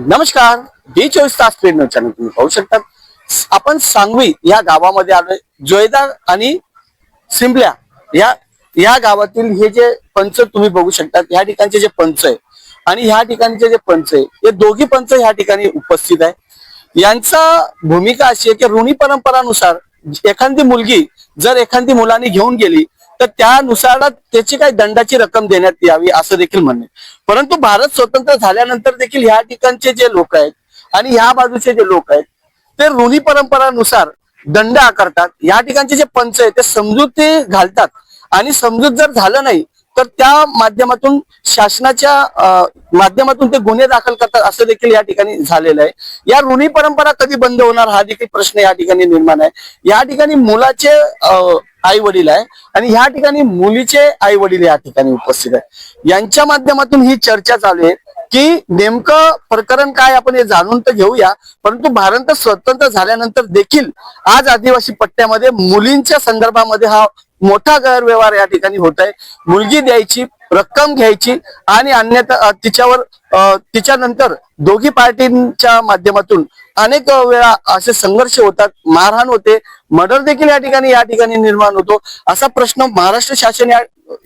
नमस्कार, D24 तास paid news channel तुम्ही पाहू शकता। आपण सांगवी या गावामध्ये आलोय। जोयदार आणि सिंबल्या या या गावातील हे जे पंच तुम्ही बघू शकता, या ठिकाणचे जे पंच आहे आणि ह्या ठिकाणचे जे पंच आहे, हे दोघी पंच ह्या ठिकाणी उपस्थित आहे। यांचा भूमिका अशी आहे की ऋणी परंपरानुसार एखादी मुलगी जर एखादी मुलाने घेऊन गेली तर त्यानुसार त्याची काही दंडाची रक्कम देण्यात यावी असं देखील म्हणणे। परंतु भारत स्वतंत्र झाल्यानंतर देखील ह्या ठिकाणचे जे लोक आहेत आणि ह्या बाजूचे जे लोक आहेत ते ऋणी परंपरानुसार दंड आकारतात। या ठिकाणचे जे पंच आहेत ते समजुती घालतात आणि समजूत जर झालं नाही तर त्या माध्यमातून शासनाच्या माध्यमातून ते गुन्हे दाखल करतात असं देखील या ठिकाणी झालेलं आहे। या ऋणी परंपरा कधी बंद होणार हा देखील प्रश्न या ठिकाणी निर्माण आहे। या ठिकाणी मुलाचे आई वडील आहे आणि ह्या ठिकाणी मुलीचे आई वडील या ठिकाणी उपस्थित आहे। यांच्या माध्यमातून ही चर्चा चालू आहे की नेमकं प्रकरण काय, आपण हे जाणून तर घेऊया। परंतु भारत स्वतंत्र झाल्यानंतर देखील आज आदिवासी पट्ट्यामध्ये मुलींच्या संदर्भामध्ये हा मोठा गैरव्यवहार या ठिकाणी होत आहे। मुलगी द्यायची, रक्कम घ्यायची आणि अन्यथा तिच्यानंतर दोघी पार्टींच्या माध्यमातून अनेक वेळा असे संघर्ष होतात, मारहाण होते, मर्डर देखील या ठिकाणी निर्माण होतो। असा प्रश्न महाराष्ट्र शासन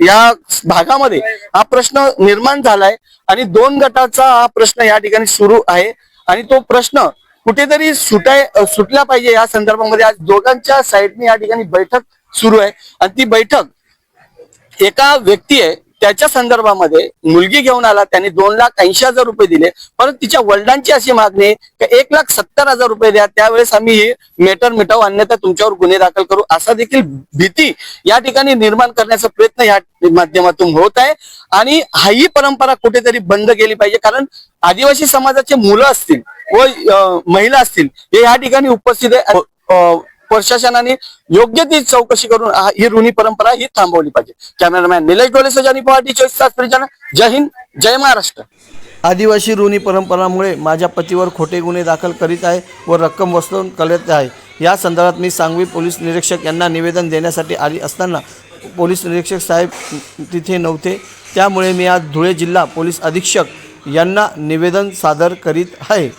या भागामध्ये हा प्रश्न निर्माण झालाय आणि दोन गटाचा हा प्रश्न या ठिकाणी सुरू आहे आणि तो प्रश्न कुठेतरी सुटला पाहिजे। या संदर्भामध्ये आज दोघांच्या साईडने या ठिकाणी बैठक सुरू आहे आणि ती बैठक एका व्यक्ती आहे त्याच्या संदर्भामध्ये मुलगी घेऊन आला, त्यांनी 2,80,000 रुपये दिले, परंतु तिच्या वडिलांची अशी मागणी आहे की 1,70,000 रुपये द्या, त्यावेळेस आम्ही हे मेटर मिटावू, अन्यथा तुमच्यावर गुन्हे दाखल करू असा देखील भीती या ठिकाणी निर्माण करण्याचा प्रयत्न या माध्यमातून होत आहे। आणि ही परंपरा कुठेतरी बंद केली पाहिजे, कारण आदिवासी समाजाचे मुलं असतील व महिला असतील हे या ठिकाणी उपस्थित आहे। प्रशासनाने योग्य ती चौकशी करून ही ऋणी परंपरा ही थांबवली पाहिजे। कॅमेरामॅन निलेश डोले सजानी पवार, D24 तास पेड न्यूज। जय हिंद, जय महाराष्ट्र। आदिवासी ऋणी परंपरामुळे माझ्या पतीवर खोटे गुन्हे दाखल करीत आहे व रक्कम वसूल करत आहे। या संदर्भात मी सांगवी पोलीस निरीक्षक यांना निवेदन देण्यासाठी आली असताना पोलीस निरीक्षक साहेब तिथे नव्हते, त्यामुळे मी आज धुळे जिल्हा पोलीस अधीक्षक यांना निवेदन सादर करीत आहे।